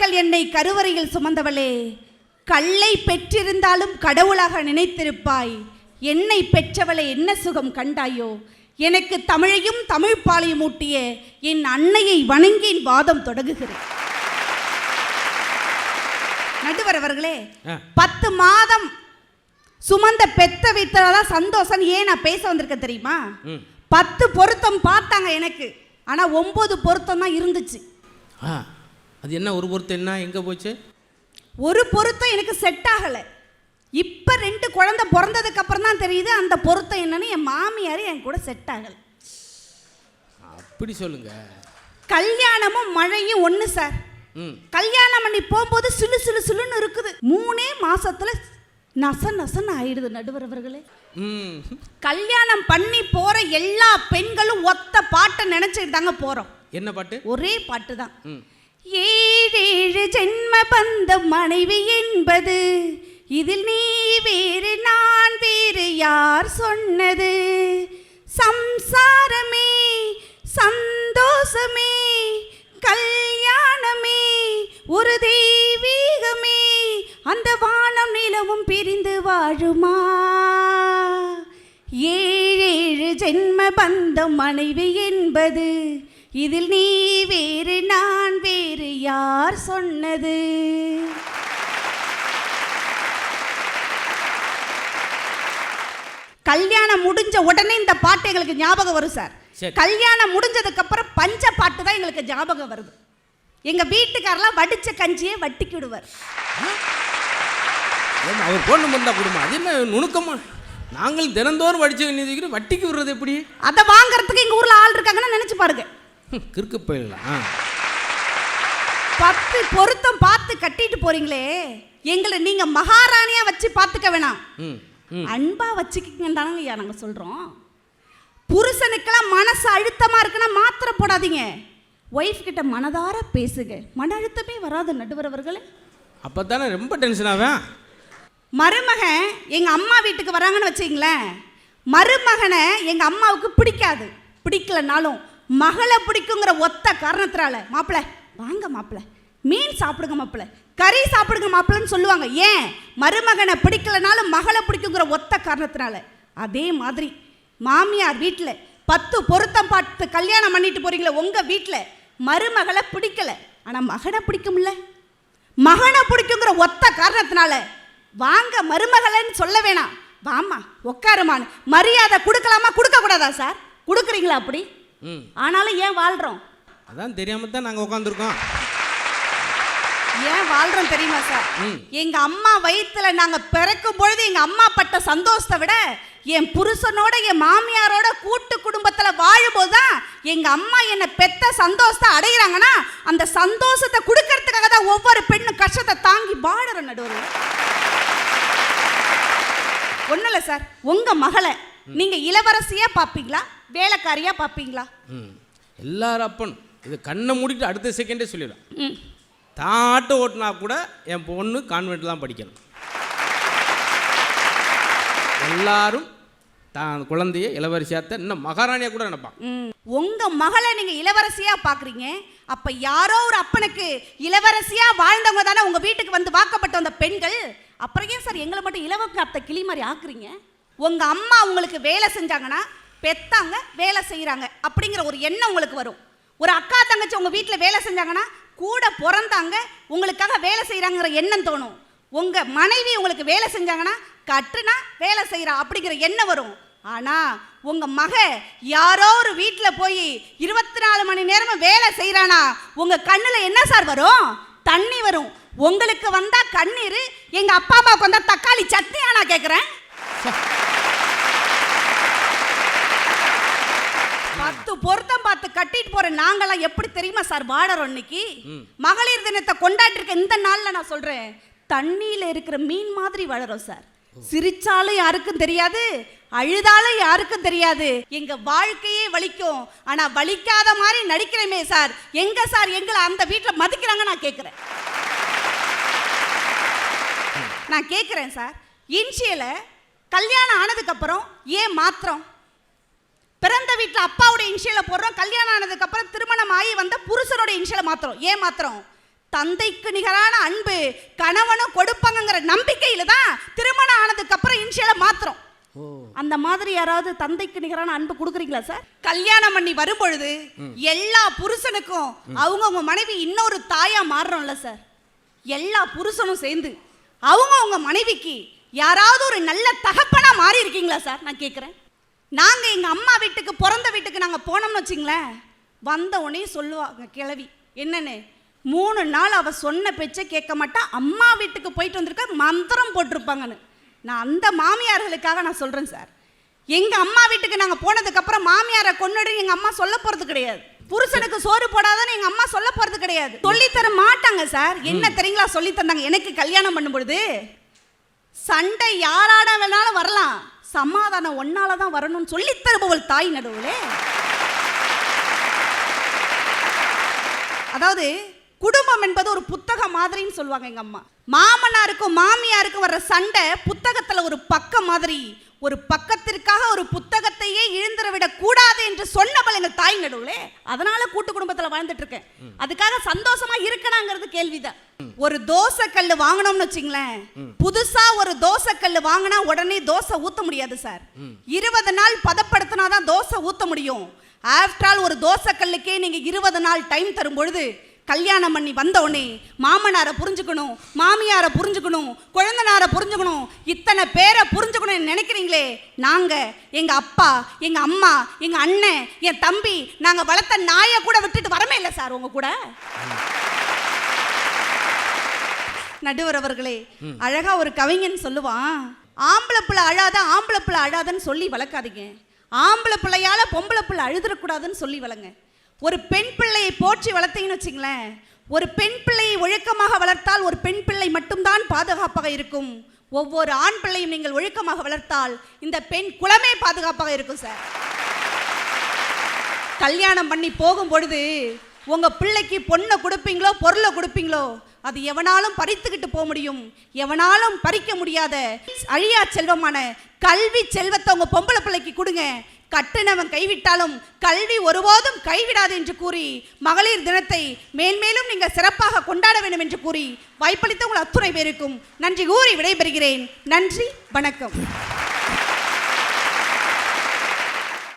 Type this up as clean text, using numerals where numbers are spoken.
மாதங்கள் என்னை கருவறையில் சுமந்தவளே, கல்லை பெற்றிருந்தாலும் கடவுளாக நினைத்திருப்பாய். என்னை பெற்றவளை என்ன சுகம் கண்டாயோ? எனக்கு தமிழையும் தமிழ் பாலையும் ஊட்டிய என் அன்னையை வணங்கி என் வாதம் தொடங்குகிறேன். நடுவர் அவர்களே, 10 மாதம் சுமந்த பெத்த வைத்ததான் சந்தோஷம். ஏன் நான் பேச வந்திருக்க தெரியுமா? 10 பொருத்தம் பார்த்தாங்க எனக்கு, ஆனா 9 பொருத்தம் தான் இருந்துச்சு. அது என்ன ஒரு பொருத்தம் என்ன எங்க போச்சு? ஒரு பொருத்தம் எனக்கு செட் ஆகலை. இப்போ 2 குழந்தை பிறந்ததுக்கு அப்புறம் தான் தெரியுது அந்த பொருத்தம் என்னன்னு. என் மாமியார் என் கூட செட் ஆகலை. அப்படி சொல்லுங்க. கல்யாணமும் மழையும் ஒன்று சார். கல்யாணம் பண்ணி போகும்போது சிலு சிலு சிலுன்னு இருக்குது. 3 மாசத்துல நச நசன்னு ஆயிடுது. நடுவர் அவர்களே, கல்யாணம் பண்ணி போற எல்லா பெண்களும் ஒத்த பாட்டை நினைச்சிட்டு தாங்க போறோம். என்ன பாட்டு? ஒரே பாட்டு தான். 7 ஜென்ம பந்தம் மனைவி என்பது, இதில் நீ வேறு நான் வேறு யார் சொன்னது? சம்சாரமே சந்தோஷமே கல்யாணமே ஒரு தெய்வீகமே, அந்த வானம் நிலவும் பிரிந்து வாழுமா? 7 ஜென்ம பந்தம் மனைவி என்பது, இதில் நீ வேறு நான் வேறு யார் சொன்னது? கல்யாணம் முடிஞ்ச உடனே இந்த பாட்டு எங்களுக்கு ஞாபகம் வரும் சார். கல்யாணம் முடிஞ்சதுக்கு அப்புறம் பஞ்ச பாட்டு தான் எங்களுக்கு ஞாபகம் வருது. எங்க வீட்டுக்காரெல்லாம் வடிச்ச கஞ்சியே வட்டிக்கு விடுவார். அவர் பொண்ணு வந்தா குடும்பம் அது என்ன நுணுக்கமா? நாங்கள் தினந்தோறும் வடிச்ச கஞ்சி வட்டிக்கு விடுறது எப்படி? அதை வாங்கறதுக்கு எங்க ஊர்ல ஆள் இருக்காங்கன்னு நினைச்சு பாருங்க. கிறுக்கு போயிடலாம். 10 பொருத்தம் பார்த்து கட்டிட்டு போறீங்களே, எங்களை நீங்க மகாராணியா வச்சு பார்த்துக்க வேணாம், அன்பா வச்சுக்கிங்கன்னு ஐயா நாங்க சொல்றோம். புருஷனுக்கெல்லாம் மனசு அழுத்தமா இருக்குன்னா மாத்திரை போடாதீங்க. ஒய்ஃப் கிட்ட மனதார பேசுங்க, மன அழுத்தமே வராது. நடுவர் அவர்களே, அப்பதானே ரொம்ப டென்ஷன் ஆவேன். மருமகன் எங்க அம்மா வீட்டுக்கு வராங்கன்னு வச்சுங்களேன், மருமகனை எங்க அம்மாவுக்கு பிடிக்காது. பிடிக்கலனாலும் மகளை பிடிக்குங்கிற ஒத்த காரணத்தினால, மாப்பிள்ள வாங்க மாப்பிள்ள, மீன் சாப்பிடுங்க மாப்பிள்ள, கறி சாப்பிடுங்க மாப்பிள்ளன்னு சொல்லுவாங்க. ஏன்? மருமகனை பிடிக்கலனாலும் மகளை பிடிக்குங்கிற ஒத்த காரணத்தினால. அதே மாதிரி மாமியார் வீட்டில் 10 பொருத்தம் பார்த்து கல்யாணம் பண்ணிட்டு போறீங்களே, உங்க வீட்டில் மருமகளை பிடிக்கல, ஆனா மகனை பிடிக்கும்ல. மகனை பிடிக்குங்கிற ஒத்த காரணத்தினால வாங்க மருமகளைன்னு சொல்ல வேணாம், வாமா உட்காருமான்னு மரியாதை கொடுக்கலாமா கொடுக்க கூடாதா சார்? கொடுக்குறீங்களா அப்படி? ஆனாலும் ஏன் வாழ்றோம்? அதான் தெரியாம தான் நாங்க உட்காந்துருக்கோம். ஏன் வாழ்றோம் தெரியுமா சார்? எங்க அம்மா வயிற்றுல நாங்க பிறக்கும் பொழுது எங்க அம்மா பட்ட சந்தோஷத்தை விட என் புருஷனோட என் மாமியாரோட கூட்டு குடும்பத்துல வாழும்போது தான் எங்க அம்மா என்னை பெத்த சந்தோஷத்தை அடைகிறாங்கன்னா, அந்த சந்தோஷத்தை கொடுக்கறதுக்காக தான் ஒவ்வொரு பெண்ணும் கஷ்டத்தை தாங்கி வாழற. நடுவர் ஒன்றும் இல்லை சார், உங்க மகளை நீங்க இளவரசியா பார்ப்பீங்களா வேலைக்காரியா பார்ப்பீங்களா? எல்லாரும் அப்பன் இது கண்ணை மூடிட்டு அடுத்த செகண்டே சொல்லிடலாம். தாட்ட ஓட்டினா கூட என் பொண்ணு கான்வென்ட் தான் படிக்கணும். எல்லாரும் தான் குழந்தைய இளவரசியாத்த இன்னும் மகாராணியா கூட நினைப்பான். உங்க மகளை நீங்க இளவரசியா பாக்குறீங்க, அப்ப யாரோ ஒரு அப்பனுக்கு இளவரசியா வாழ்ந்தவங்க தானே உங்க வீட்டுக்கு வந்து வாக்கப்பட்ட அந்த பெண்கள். அப்புறம் ஏன் சார் எங்களை மட்டும் இளவரசி கிளி மாதிரி ஆக்குறீங்க? உங்க அம்மா உங்களுக்கு வேலை செஞ்சாங்கன்னா, பெத்தாங்க வேலை செய்யறாங்க அப்படிங்கிற ஒரு எண்ணம் உங்களுக்கு வரும். ஒரு அக்கா தங்கச்சி உங்க வீட்டில் வேலை செஞ்சாங்கன்னா, கூட பிறந்தாங்க உங்களுக்காக வேலை செய்யறாங்கிற எண்ணம் தோணும். உங்க மனைவி உங்களுக்கு வேலை செஞ்சாங்கன்னா, கட்டுனா வேலை செய்யறா அப்படிங்கிற எண்ணம் வரும். ஆனா உங்க மக யாரோ ஒரு வீட்டில் போய் 24 மணி நேரமும் வேலை செய்யறானா, உங்க கண்ணுல என்ன சார் வரும்? தண்ணி வரும். உங்களுக்கு வந்தா கண்ணீர், எங்க அப்பா அம்மாவுக்கு வந்தா தக்காளி சட்னியா? நான் கேட்கிறேன். 10 பொருத்தம் பார்த்து கட்டிட்டு போற நாங்களாம் எப்படி தெரியுமா சார் வாழறோம்? இன்னைக்கு மகளிர் தினத்தை கொண்டாடி இருக்க இந்த நாள்ல நான் சொல்றேன், தண்ணியில இருக்கிற மீன் மாதிரி வாழறோம் சார். சிரிச்சாலும் யாருக்கும் தெரியாது, அழுதாலும் யாருக்கும் தெரியாது. எங்க வாழ்க்கையே வலிக்கும், ஆனா வலிக்காத மாதிரி நடிக்கிறேமே சார். எங்க சார் எங்களை அந்த வீட்டில் மதிக்கிறாங்க? நான் கேட்கிறேன் சார். இன்ஷியல கல்யாணம் ஆனதுக்கு அப்புறம் ஏன் மாத்திரம்? பிறந்த வீட்டில் அப்பாவோட இன்ஷியலை போடுறோம், கல்யாணம் ஆனதுக்கு அப்புறம் திருமணம் ஆகி வந்த புருஷனோட இன்ஷியலை மாத்திரம். ஏன் மாத்திரம்? தந்தைக்கு நிகரான அன்பு கணவனும் கொடுப்பாங்கங்கிற நம்பிக்கையில தான் திருமணம் ஆனதுக்கு அப்புறம் இன்ஷியலை மாத்திரம். அந்த மாதிரி யாராவது தந்தைக்கு நிகரான அன்பு கொடுக்குறீங்களா சார்? கல்யாணம் பண்ணி வரும்பொழுது எல்லா புருஷனுக்கும் அவங்க மனைவி இன்னொரு தாயா மாறுறோம்ல சார். எல்லா புருஷனும் சேர்ந்து அவங்க மனைவிக்கு யாராவது ஒரு நல்ல தகப்பனா மாறி இருக்கீங்களா சார்? நான் கேட்குறேன். நாங்கள் எங்கள் அம்மா வீட்டுக்கு பிறந்த வீட்டுக்கு நாங்கள் போனோம்னு வச்சிங்களேன், வந்த உடனே சொல்லுவாங்க கிழவி என்னன்னு, 3 நாள் அவள் சொன்ன பேச்சை கேட்க மாட்டா, அம்மா வீட்டுக்கு போயிட்டு வந்திருக்க மந்திரம் போட்டிருப்பாங்கன்னு. நான் அந்த மாமியார்களுக்காக நான் சொல்கிறேன் சார். எங்கள் அம்மா வீட்டுக்கு நாங்கள் போனதுக்கப்புறம் மாமியாரை கொன்னுடு எங்கள் அம்மா சொல்ல போகிறது கிடையாது. புருஷனுக்கு சோறு போடாதான்னு எங்கள் அம்மா சொல்ல போகிறது கிடையாது. சொல்லித்தர மாட்டாங்க சார். என்ன தெரியுங்களா சொல்லி தந்தாங்க? எனக்கு கல்யாணம் பண்ணும் பொழுது சண்டை யாராட வேணாலும் வரலாம், சமாதானம் ஒன்னால தான் வரணும்னு சொல்லி தருபவள் தாய் நடுவுலே. அதாவது குடும்பம் என்பது ஒரு புத்தகம் மாதிரின்னு சொல்லுவாங்க எங்க அம்மா. மாமனாருக்கும் மாமியாருக்கும் வர்ற சண்டை புத்தகத்துல ஒரு பக்கம் மாதிரி, ஒரு பக்கத்திற்காக ஒரு புத்தகத்தையே இழந்துட விட கூடாது என்று சொன்னவள் எங்க தாய் நடுவுலே. அதனால கூட்டு குடும்பத்துல வாழ்ந்துட்டு இருக்கேன். அதுக்காக சந்தோஷமா இருக்கணாங்கிறது கேள்விதான். ஒரு தோசை கல்லு வாங்கணும்னு வச்சுங்களேன், புதுசா ஒரு தோசை கல்லு வாங்கினா உடனே தோசை ஊத்த முடியாது சார். 20 நாள் பதப்படுத்தினாதான் தோசை ஊத்த முடியும். ஆஃப்டர் ஆல் ஒரு தோசை கல்லுக்கே நீங்க 20 நாள் டைம் தரும் பொழுது, கல்யாணம் பண்ணி வந்தோடனே மாமனாரை புரிஞ்சுக்கணும், மாமியாரை புரிஞ்சுக்கணும், குழந்தனாரை புரிஞ்சுக்கணும், இத்தனை பேரை புரிஞ்சுக்கணும்னு நினைக்கிறீங்களே, நாங்க எங்க அப்பா, எங்க அம்மா, எங்க அண்ணன், என் தம்பி, நாங்க வளர்த்த நாயை கூட விட்டுட்டு வரமே இல்லை சார் உங்க கூட. நடுவர் அவர்களே, அழகா ஒரு கவிஞன் சொல்லுவான், ஆம்பளை பிள்ளை அழாத ஆம்பளை பிள்ளை அழாதன்னு சொல்லி வளர்க்காதீங்க, ஆம்பளை பிள்ளையால பொம்பளை பிள்ளை அழுதுறக்கூடாதுன்னு சொல்லி வளங்க. ஒரு பெண் பிள்ளையை போற்றி வளர்த்தீங்கன்னு வச்சுங்களேன், ஒரு பெண் பிள்ளையை ஒழுக்கமாக வளர்த்தால் ஒரு பெண் பிள்ளை மட்டும்தான் பாதுகாப்பாக இருக்கும். ஒவ்வொரு ஆண் பிள்ளையும் நீங்கள் ஒழுக்கமாக வளர்த்தால் இந்த பெண் குலமே பாதுகாப்பாக இருக்கும் சார். கல்யாணம் பண்ணி போகும் பொழுது உங்க பிள்ளைக்கு பொண்ணை கொடுப்பீங்களோ பொருளை கொடுப்பீங்களோ, அது எவனாலும் பறித்துக்கிட்டு போக முடியும், எவனாலும் பறிக்க முடியாத அழியா செல்வமான கல்வி செல்வத்தை உங்க பொம்பளை பிள்ளைக்கு கொடுங்க. கட்டுனவன் கைவிட்டாலும் கல்வி ஒருபோதும் கைவிடாது என்று கூறி மகளிர் தினத்தை மேன்மேலும் நீங்கள் சிறப்பாக கொண்டாட வேண்டும் என்று கூறி வாய்ப்பளித்த உங்கள் அத்துணை பேருக்கும் நன்றி கூறி விடைபெறுகிறேன். நன்றி, வணக்கம்.